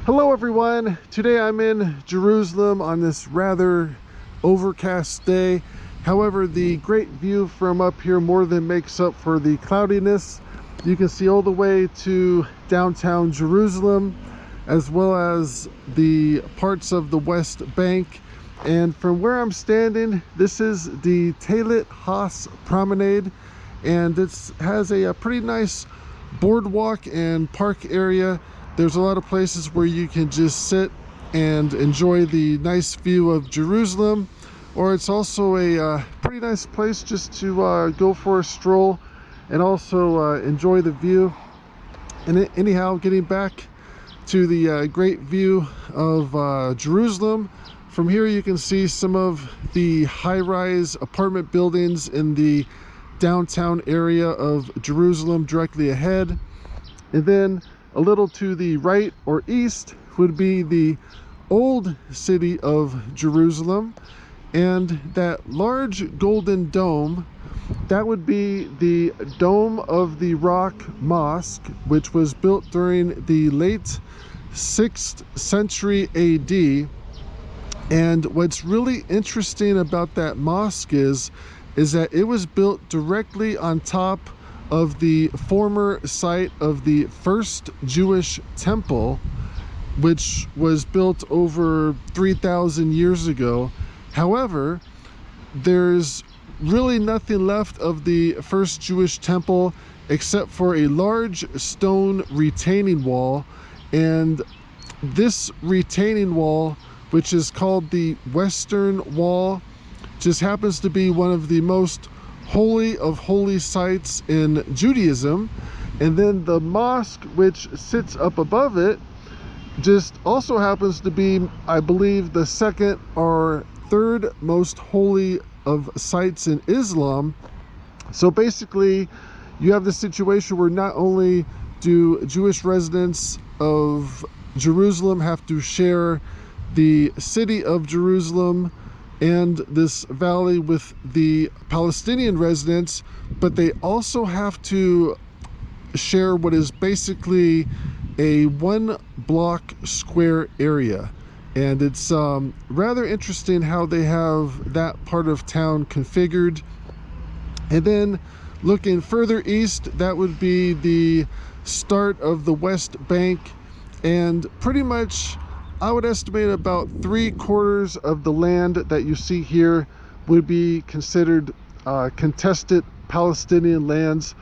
Hello everyone, today I'm in Jerusalem on this rather overcast day. However, the great view from up here more than makes up for the cloudiness. You can see all the way to downtown Jerusalem, as well as the parts of the West Bank. And from where I'm standing, this is the Talit Haas Promenade, and it has a pretty nice boardwalk and park area. There's a lot of places where you can just sit and enjoy the nice view of Jerusalem, or it's also a pretty nice place just to go for a stroll and also enjoy the view. And anyhow, getting back to the great view of Jerusalem, from here you can see some of the high-rise apartment buildings in the downtown area of Jerusalem directly ahead. And then a little to the right or east would be the old city of Jerusalem, and that large golden dome, that would be the Dome of the Rock Mosque, which was built during the late 6th century AD. And what's really interesting about that mosque is that it was built directly on top of the former site of the first Jewish temple, which was built over 3,000 years ago. However, there's really nothing left of the first Jewish temple except for a large stone retaining wall. And this retaining wall, which is called the Western Wall, just happens to be one of the most holy of holy sites in Judaism. And then the mosque, which sits up above it, just also happens to be, I believe, the second or third most holy of sites in Islam. So basically, you have the situation where not only do Jewish residents of Jerusalem have to share the city of Jerusalem and this valley with the Palestinian residents, but they also have to share what is basically a 1 block square area. And it's rather interesting how they have that part of town configured. And then looking further east, that would be the start of the West Bank, and pretty much I would estimate about 3/4 of the land that you see here would be considered contested Palestinian lands.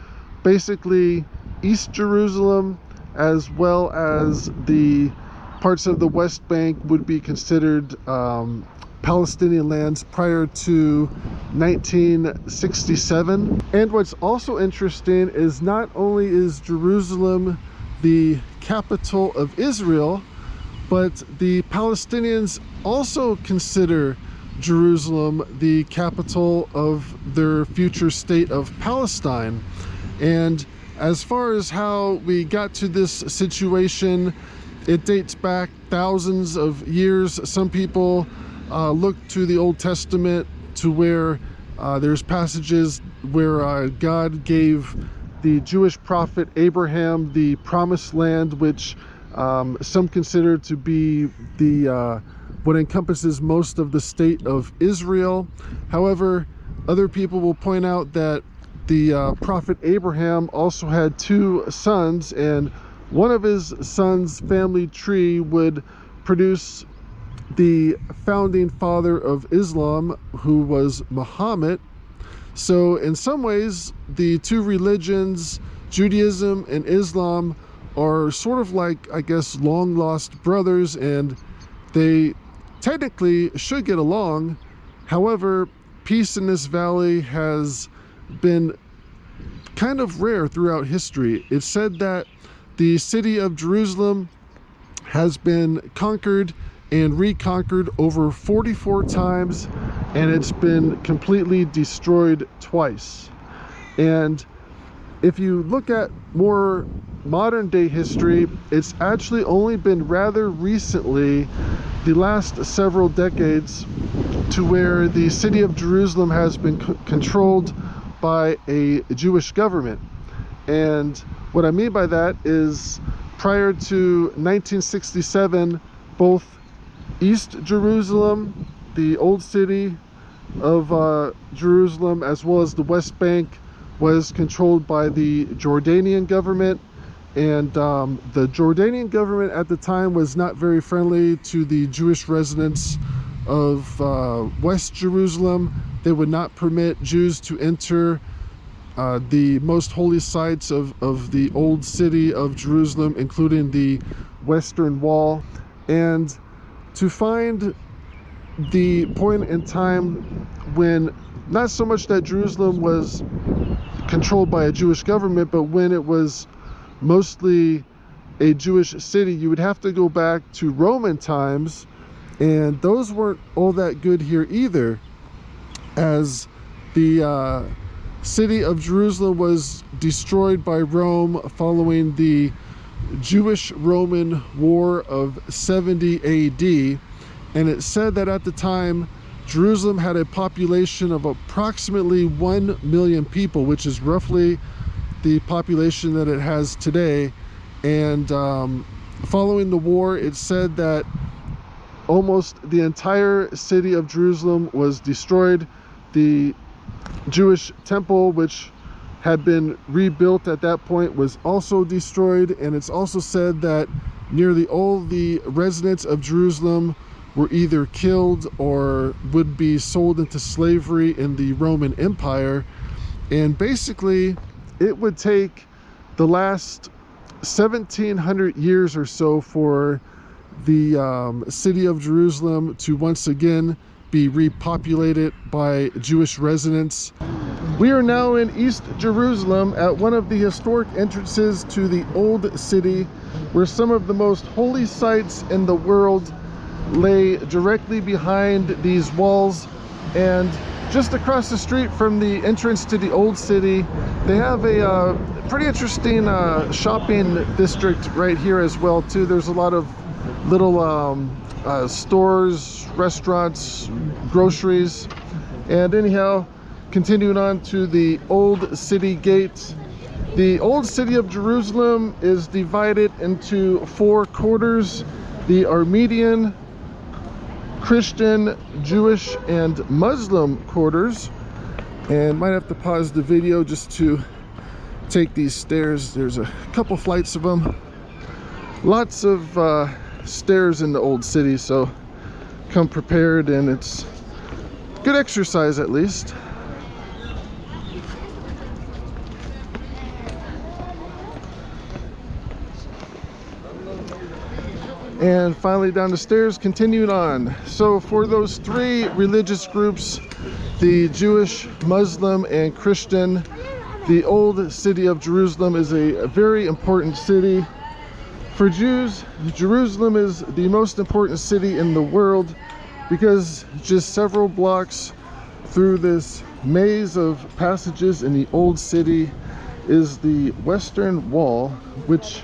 Basically, East Jerusalem as well as the parts of the West Bank would be considered Palestinian lands prior to 1967. And what's also interesting is not only is Jerusalem the capital of Israel, but the Palestinians also consider Jerusalem the capital of their future state of Palestine. And as far as how we got to this situation, it dates back thousands of years. Some people look to the Old Testament to where there's passages where God gave the Jewish prophet Abraham the promised land, which some consider to be the what encompasses most of the state of Israel. However, other people will point out that the prophet Abraham also had 2 sons, and one of his sons' family tree would produce the founding father of Islam, who was Muhammad. So in some ways, the 2 religions, Judaism and Islam, are sort of like, I guess, long lost brothers, and they technically should get along. However, peace in this valley has been kind of rare throughout history. It's said that the city of Jerusalem has been conquered and reconquered over 44 times, and it's been completely destroyed twice. And if you look at more modern day history, it's actually only been rather recently, the last several decades, to where the city of Jerusalem has been controlled by a Jewish government. And what I mean by that is prior to 1967, both East Jerusalem, the old city of Jerusalem, as well as the West Bank, was controlled by the Jordanian government. And the Jordanian government at the time was not very friendly to the Jewish residents of West Jerusalem. They would not permit Jews to enter the most holy sites of the old city of Jerusalem, including the Western Wall. And to find the point in time when not so much that Jerusalem was controlled by a Jewish government, but when it was mostly a Jewish city, you would have to go back to Roman times, and those weren't all that good here either, as the city of Jerusalem was destroyed by Rome following the Jewish-Roman War of 70 AD. And it said that at the time, Jerusalem had a population of approximately 1 million people, which is roughly the population that it has today. And following the war, it said that almost the entire city of Jerusalem was destroyed. The Jewish temple, which had been rebuilt at that point, was also destroyed. And it's also said that nearly all the residents of Jerusalem were either killed or would be sold into slavery in the Roman Empire. And basically, it would take the last 1700 years or so for the city of Jerusalem to once again be repopulated by Jewish residents. We are now in East Jerusalem at one of the historic entrances to the old city, where some of the most holy sites in the world lay directly behind these walls. And just across the street from the entrance to the old city, they have a pretty interesting shopping district right here as well too. There's a lot of little stores, restaurants, groceries. And anyhow, continuing on to the old city gate. The old city of Jerusalem is divided into 4 quarters: the Armenian, Christian, Jewish, and Muslim quarters. And might have to pause the video just to take these stairs. There's a couple flights of them. Lots of stairs in the old city, so come prepared, and it's good exercise at least. And finally down the stairs, continued on. So for those 3 religious groups, the Jewish, Muslim, and Christian, the old city of Jerusalem is a very important city. For Jews, Jerusalem is the most important city in the world because just several blocks through this maze of passages in the old city is the Western Wall, which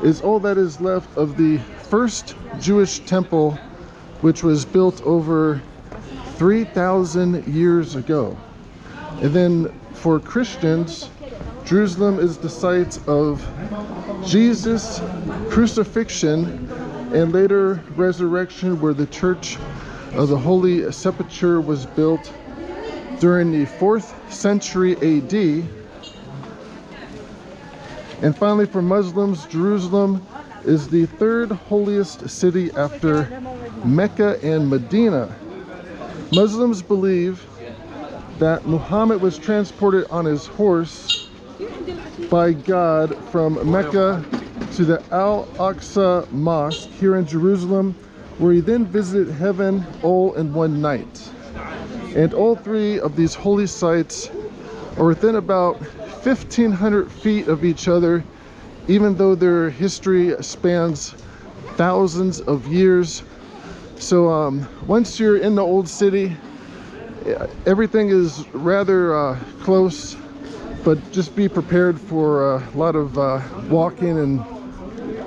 is all that is left of the first Jewish temple, which was built over 3,000 years ago. And then for Christians, Jerusalem is the site of Jesus' crucifixion and later resurrection, where the Church of the Holy Sepulchre was built during the 4th century AD. And finally, for Muslims, Jerusalem is the 3rd holiest city after Mecca and Medina. Muslims believe that Muhammad was transported on his horse by God from Mecca to the Al-Aqsa Mosque here in Jerusalem, where he then visited heaven all in one night. And all 3 of these holy sites are within about 1,500 feet of each other, even though their history spans thousands of years. So once you're in the old city, everything is rather close, but just be prepared for a lot of walking and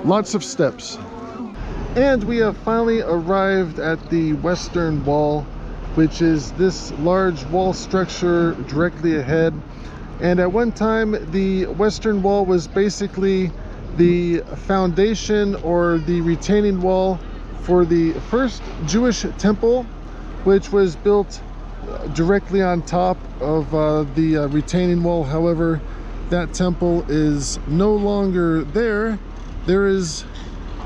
lots of steps. And we have finally arrived at the Western Wall, which is this large wall structure directly ahead. And at one time, the Western Wall was basically the foundation or the retaining wall for the first Jewish temple, which was built directly on top of the retaining wall. However, that temple is no longer there. There is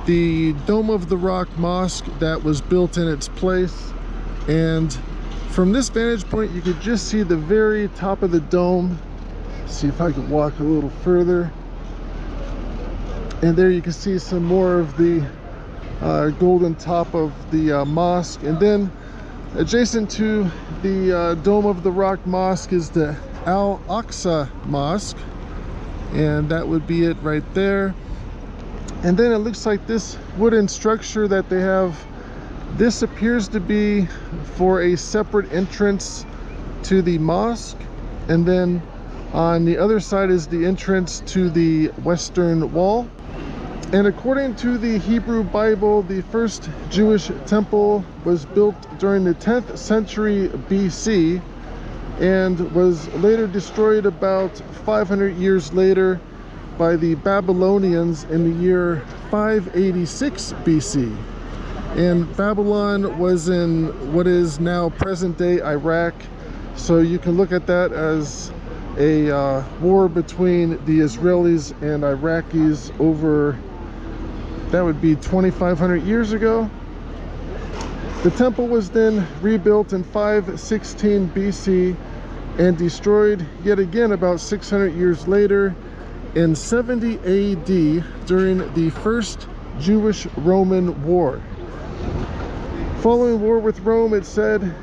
the Dome of the Rock Mosque that was built in its place, and from this vantage point you could just see the very top of the dome. See if I can walk a little further, and there you can see some more of the golden top of the mosque. And then adjacent to the Dome of the Rock Mosque is the Al-Aqsa Mosque, and that would be it right there. And then it looks like this wooden structure that they have, this appears to be for a separate entrance to the mosque, and then on the other side is the entrance to the western wall. And according to the Hebrew Bible, the first Jewish temple was built during the 10th century BC and was later destroyed about 500 years later by the Babylonians in the year 586 BC. And Babylon was in what is now present-day Iraq, so you can look at that as a war between the Israelis and Iraqis over, that would be 2,500 years ago. The temple was then rebuilt in 516 BC and destroyed yet again about 600 years later in 70 AD during the First Jewish-Roman War. Following war with Rome, it said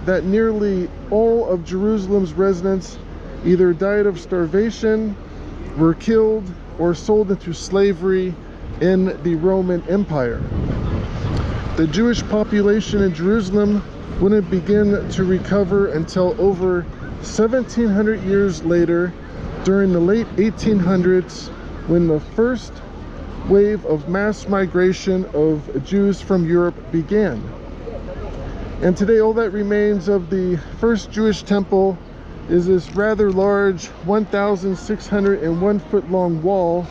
that nearly all of Jerusalem's residents either died of starvation, were killed, or sold into slavery in the Roman Empire. The Jewish population in Jerusalem wouldn't begin to recover until over 1,700 years later, during the late 1800s, when the first wave of mass migration of Jews from Europe began. And today all that remains of the first Jewish temple is this rather large 1,601 foot long wall,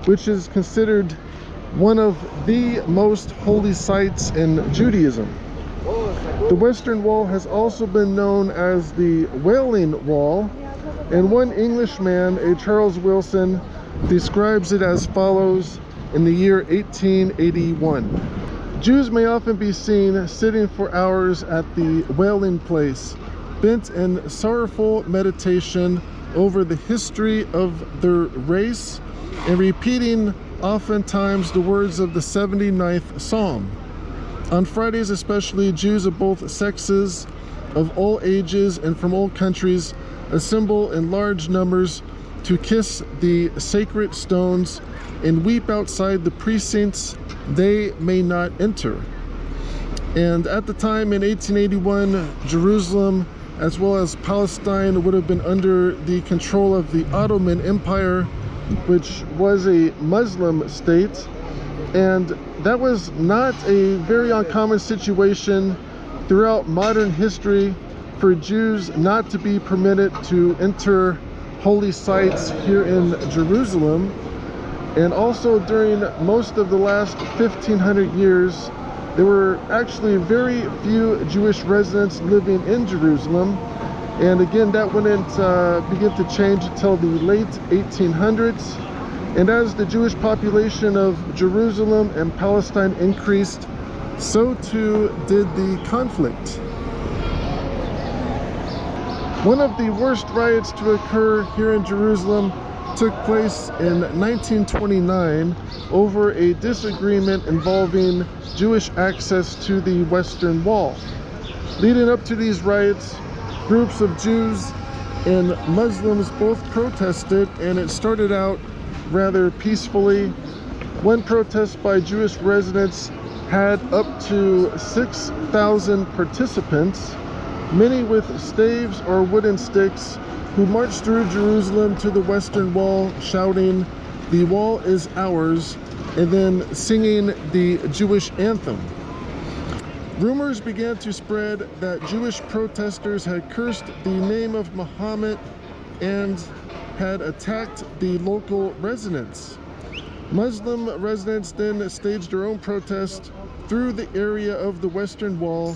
which is considered one of the most holy sites in Judaism. The Western Wall has also been known as the Wailing Wall, and one Englishman, a Charles Wilson, describes it as follows in the year 1881. Jews may often be seen sitting for hours at the Wailing Place, bent in sorrowful meditation over the history of their race and repeating oftentimes the words of the 79th Psalm. On Fridays especially, Jews of both sexes, of all ages and from all countries, assemble in large numbers to kiss the sacred stones and weep outside the precincts they may not enter. And at the time in 1881, Jerusalem as well as Palestine would have been under the control of the Ottoman Empire, which was a Muslim state, and that was not a very uncommon situation throughout modern history for Jews not to be permitted to enter holy sites here in Jerusalem. And also during most of the last 1,500 years, there were actually very few Jewish residents living in Jerusalem. And again, that wouldn't begin to change until the late 1800s. And as the Jewish population of Jerusalem and Palestine increased, so too did the conflict. One of the worst riots to occur here in Jerusalem took place in 1929 over a disagreement involving Jewish access to the Western Wall. Leading up to these riots, groups of Jews and Muslims both protested, and it started out rather peacefully. One protest by Jewish residents had up to 6,000 participants, many with staves or wooden sticks, who marched through Jerusalem to the Western Wall shouting, "The wall is ours," and then singing the Jewish anthem. Rumors began to spread that Jewish protesters had cursed the name of Muhammad and had attacked the local residents. Muslim residents then staged their own protest through the area of the Western Wall,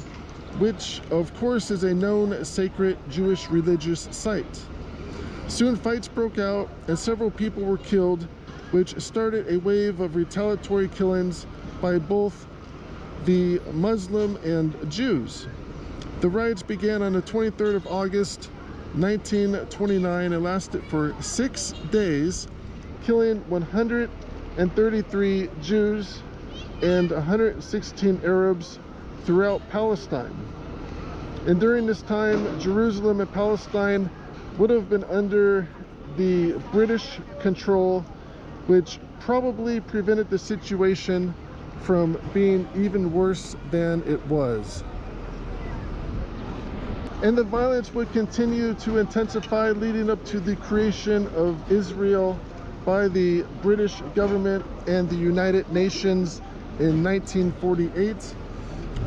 which of course is a known sacred Jewish religious site. Soon fights broke out and several people were killed, which started a wave of retaliatory killings by both the Muslim and Jews. The riots began on the 23rd of August 1929 and lasted for 6 days, killing 133 Jews and 116 Arabs throughout Palestine. And during this time, Jerusalem and Palestine would have been under the British control, which probably prevented the situation from being even worse than it was. And the violence would continue to intensify leading up to the creation of Israel by the British government and the United Nations in 1948.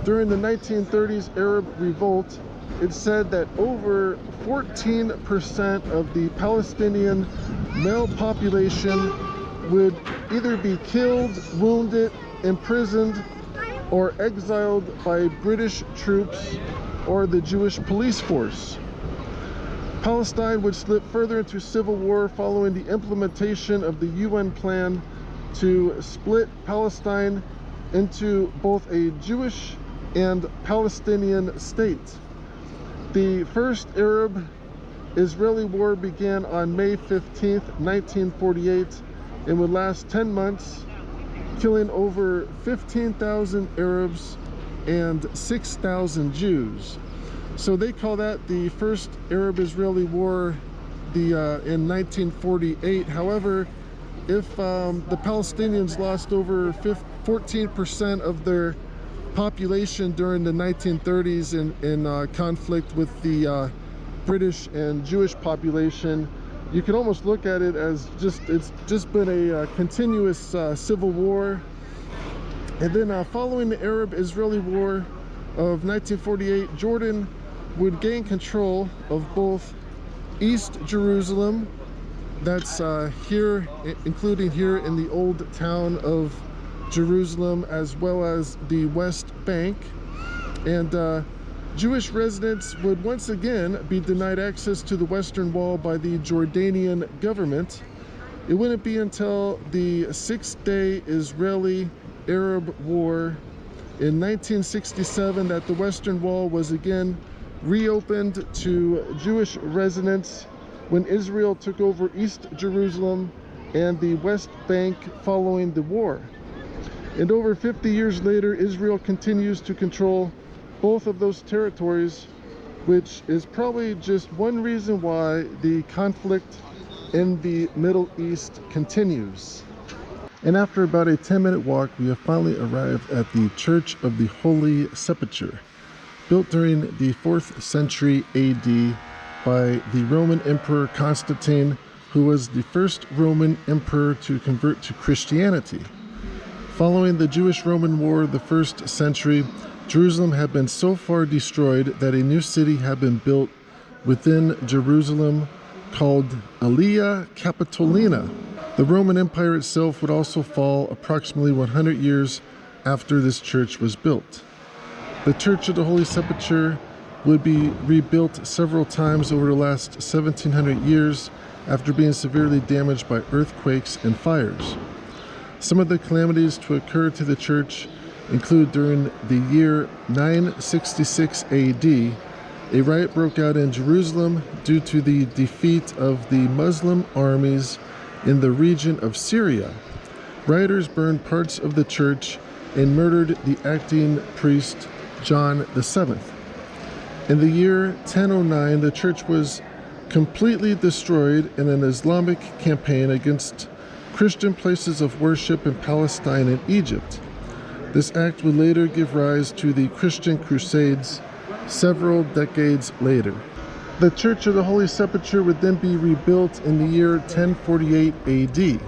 During the 1930s Arab Revolt, it said that over 14% of the Palestinian male population would either be killed, wounded, imprisoned, or exiled by British troops or the Jewish police force. Palestine would slip further into civil war following the implementation of the UN plan to split Palestine into both a Jewish and Palestinian state. The first Arab-Israeli war began on May 15th, 1948, and would last 10 months, killing over 15,000 Arabs and 6,000 Jews. So they call that the first Arab-Israeli war in 1948. However, if the Palestinians lost over 14% of their population during the 1930s in conflict with the British and Jewish population, you can almost look at it as it's just been a continuous civil war. And then following the Arab-Israeli War of 1948, Jordan would gain control of both East Jerusalem, that's here, including here in the old town of Jerusalem, as well as the West Bank. And Jewish residents would once again be denied access to the Western Wall by the Jordanian government. It wouldn't be until the Six-Day Israeli-Arab War in 1967 that the Western Wall was again reopened to Jewish residents when Israel took over East Jerusalem and the West Bank following the war. And over 50 years later, Israel continues to control both of those territories, which is probably just one reason why the conflict in the Middle East continues. And after about a 10-minute walk, we have finally arrived at the Church of the Holy Sepulchre, built during the 4th century AD by the Roman Emperor Constantine, who was the first Roman emperor to convert to Christianity. Following the Jewish-Roman War of the 1st century, Jerusalem had been so far destroyed that a new city had been built within Jerusalem called Aelia Capitolina. The Roman Empire itself would also fall approximately 100 years after this church was built. The Church of the Holy Sepulchre would be rebuilt several times over the last 1700 years after being severely damaged by earthquakes and fires. Some of the calamities to occur to the church include during the year 966 AD, a riot broke out in Jerusalem due to the defeat of the Muslim armies in the region of Syria. Rioters burned parts of the church and murdered the acting priest John VII. In the year 1009, the church was completely destroyed in an Islamic campaign against Christian places of worship in Palestine and Egypt. This act would later give rise to the Christian Crusades several decades later. The Church of the Holy Sepulchre would then be rebuilt in the year 1048 AD.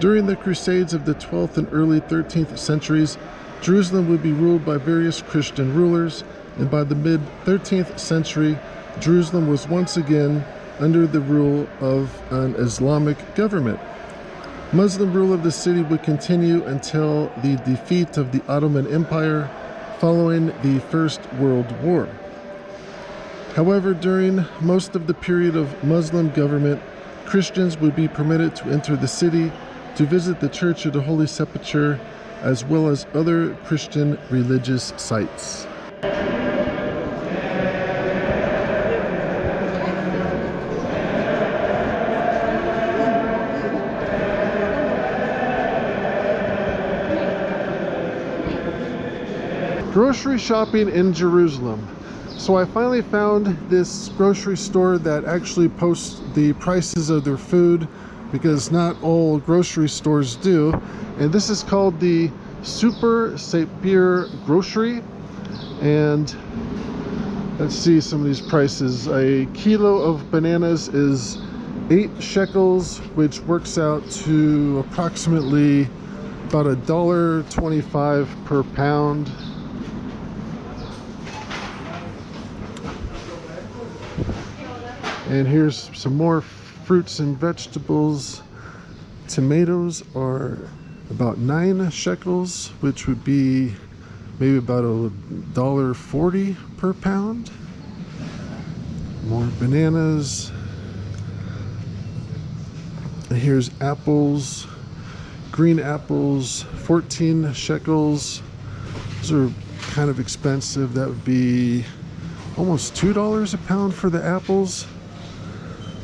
During the Crusades of the 12th and early 13th centuries, Jerusalem would be ruled by various Christian rulers, and by the mid-13th century, Jerusalem was once again under the rule of an Islamic government. Muslim rule of the city would continue until the defeat of the Ottoman Empire following the First World War. However, during most of the period of Muslim government, Christians would be permitted to enter the city to visit the Church of the Holy Sepulchre, as well as other Christian religious sites. Grocery shopping in Jerusalem. So I finally found this grocery store that actually posts the prices of their food, because not all grocery stores do. And this is called the Suitcase grocery. And let's see some of these prices. A kilo of bananas is 8 shekels, which works out to approximately about $1.25 per pound. And here's some more fruits and vegetables. Tomatoes are about 9 shekels, which would be maybe about $1.40 per pound. More bananas. And here's apples. Green apples, 14 shekels. Those are kind of expensive. That would be almost $2 a pound for the apples.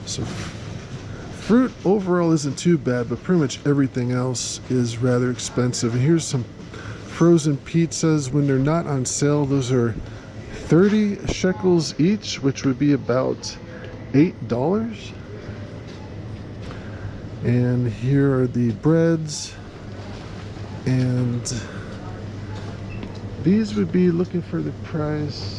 So fruit overall isn't too bad, but pretty much everything else is rather expensive. And here's some frozen pizzas. When they're not on sale, those are 30 shekels each, which would be about $8. And here are the breads, and these would be looking for the price.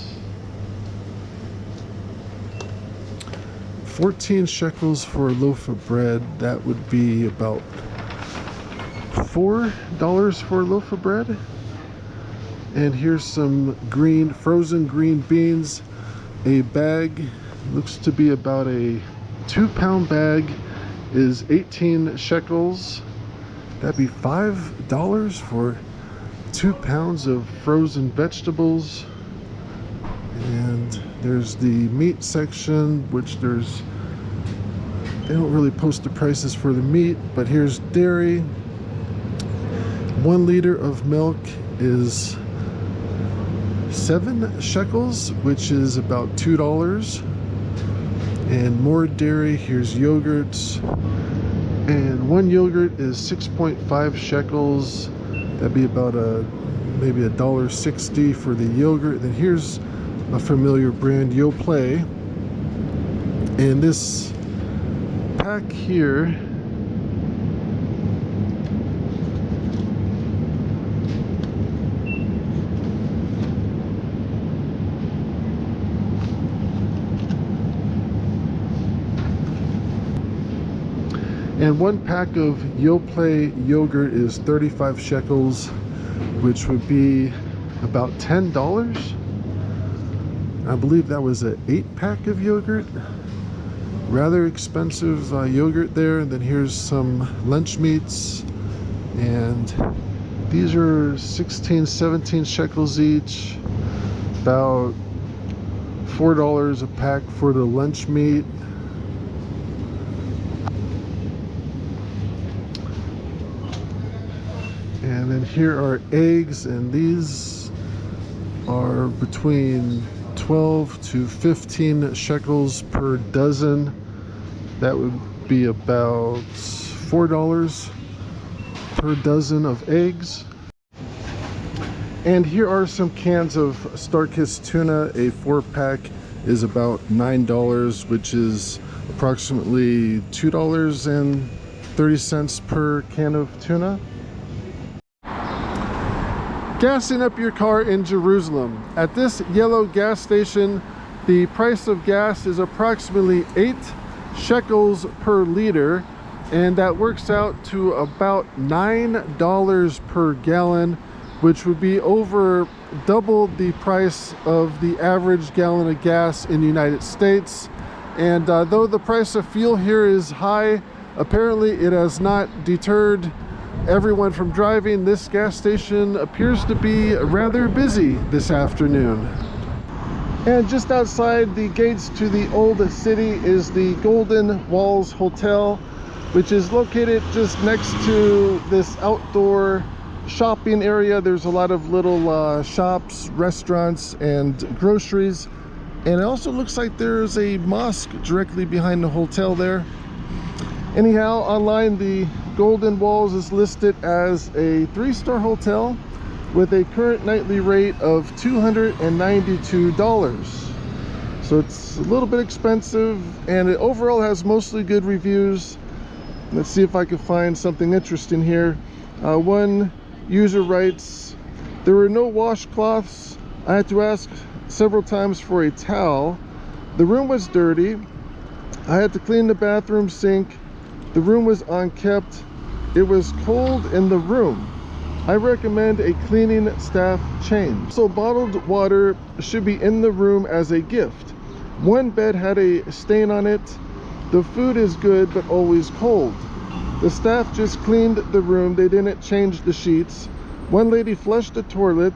14 shekels for a loaf of bread. That would be about $4 for a loaf of bread. And here's some frozen green beans. A bag, looks to be about a 2-pound bag, is 18 shekels. That'd be $5 for 2 pounds of frozen vegetables. And there's the meat section, which they don't really post the prices for the meat, but here's dairy. 1 liter of milk is 7 shekels, which is about $2. And more dairy, here's yogurts. And 1 yogurt is 6.5 shekels. That'd be about maybe $1.60 for the yogurt. Then here's a familiar brand, Yoplait. And this pack here and 1 pack of Yoplait yogurt is 35 shekels, which would be about $10. I believe that was an 8-pack of yogurt. Rather expensive yogurt there. And then here's some lunch meats, and these are 16, 17 shekels each, about $4 a pack for the lunch meat. And then here are eggs, and these are between 12 to 15 shekels per dozen. That would be about $4 per dozen of eggs. And here are some cans of Suitcase tuna. A 4-pack is about $9, which is approximately $2.30 per can of tuna. Gassing up your car in Jerusalem. At this yellow gas station, the price of gas is approximately 8 shekels per liter, and that works out to about $9 per gallon, which would be over double the price of the average gallon of gas in the United States. And though the price of fuel here is high, Apparently it has not deterred everyone from driving. This gas station appears to be rather busy this afternoon. And just outside the gates to the old city is the Golden Walls Hotel, which is located just next to this outdoor shopping area. There's a lot of little shops, restaurants, and groceries. And it also looks like there's a mosque directly behind the hotel there. Anyhow, online the Golden Walls is listed as a 3-star hotel with a current nightly rate of $292. So it's a little bit expensive, and it overall has mostly good reviews. Let's see if I can find something interesting here. One user writes, "There were no washcloths. I had to ask several times for a towel. The room was dirty. I had to clean the bathroom sink. The room was unkept. It was cold in the room. I recommend a cleaning staff change. So bottled water should be in the room as a gift. One bed had a stain on it. The food is good but always cold. The staff just cleaned the room. They didn't change the sheets. One lady flushed the toilet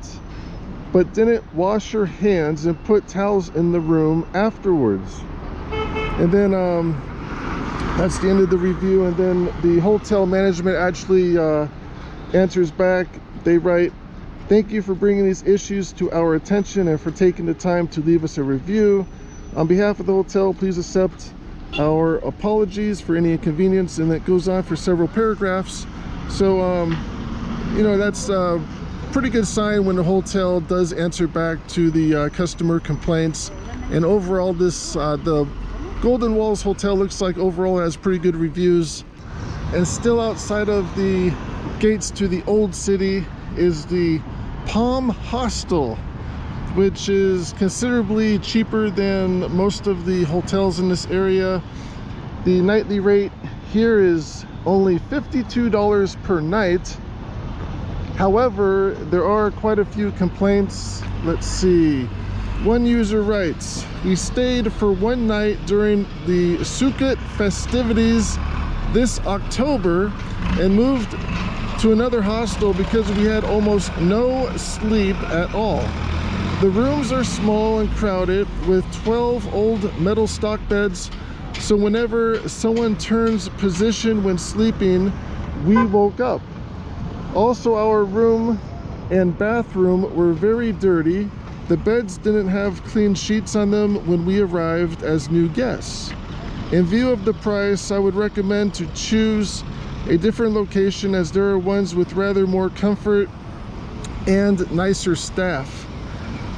but didn't wash her hands and put towels in the room afterwards." And then that's the end of the review. And then the hotel management actually answers back. They write, "Thank you for bringing these issues to our attention and for taking the time to leave us a review. On behalf of the hotel, please accept our apologies for any inconvenience." And it goes on for several paragraphs. So you know, that's a pretty good sign when the hotel does answer back to the customer complaints. And overall, this the Golden Walls Hotel looks like overall has pretty good reviews. And still outside of the gates to the old city is the Palm Hostel, which is considerably cheaper than most of the hotels in this area. The nightly rate here is only $52 per night. However, there are quite a few complaints. Let's see. One user writes, "We stayed for one night during the Suitcase festivities this October and moved to another hostel because we had almost no sleep at all. The rooms are small and crowded with 12 old metal stock beds, so whenever someone turns position when sleeping, we woke up. Also, our room and bathroom were very dirty. The beds didn't have clean sheets on them when we arrived as new guests. In view of the price, I would recommend to choose a different location as there are ones with rather more comfort and nicer staff."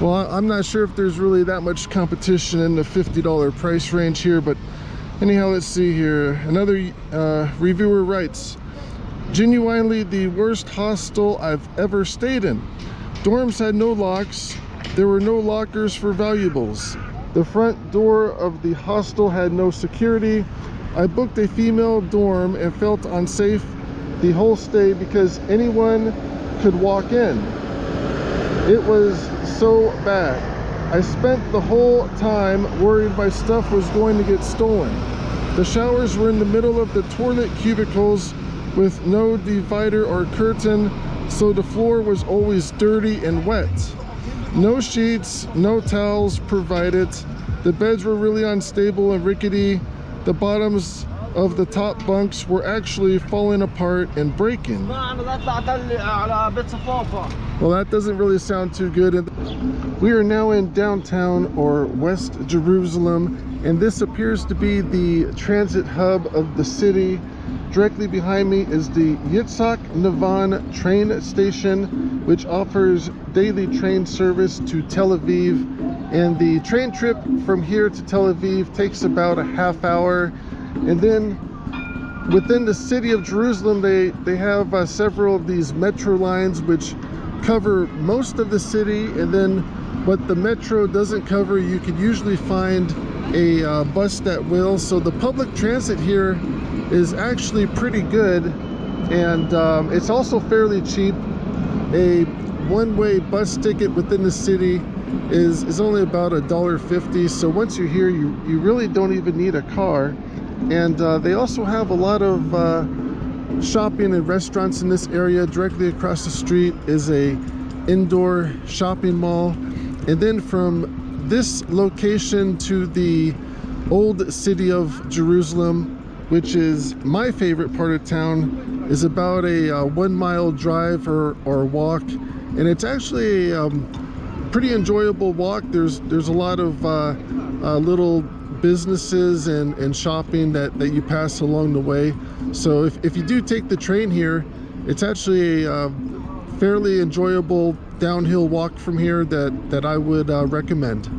Well, I'm not sure if there's really that much competition in the $50 price range here, but anyhow, let's see here. Another reviewer writes, "Genuinely the worst hostel I've ever stayed in. Dorms had no locks. There were no lockers for valuables. The front door of the hostel had no security. I booked a female dorm and felt unsafe the whole stay because anyone could walk in. It was so bad. I spent the whole time worried my stuff was going to get stolen. The showers were in the middle of the toilet cubicles with no divider or curtain, so the floor was always dirty and wet. No sheets, no towels provided. The beds were really unstable and rickety. The bottoms of the top bunks were actually falling apart and breaking." Well, that doesn't really sound too good. We are now in downtown or West Jerusalem, and this appears to be the transit hub of the city. Directly behind me is the Yitzhak Navan train station, which offers daily train service to Tel Aviv. And the train trip from here to Tel Aviv takes about a half hour. And then within the city of Jerusalem, they have several of these metro lines which cover most of the city. And then what the metro doesn't cover, you can usually find a bus that will. So the public transit here is actually pretty good, and it's also fairly cheap. A one-way bus ticket within the city is only about $1.50. So once you're here, you really don't even need a car. And they also have a lot of shopping and restaurants in this area. Directly across the street is a indoor shopping mall. And then from this location to the old city of Jerusalem, which is my favorite part of town, is about a 1 mile drive or walk. And it's actually a pretty enjoyable walk. There's a lot of little businesses and shopping that you pass along the way. So if you do take the train here, it's actually a fairly enjoyable downhill walk from here that I would recommend.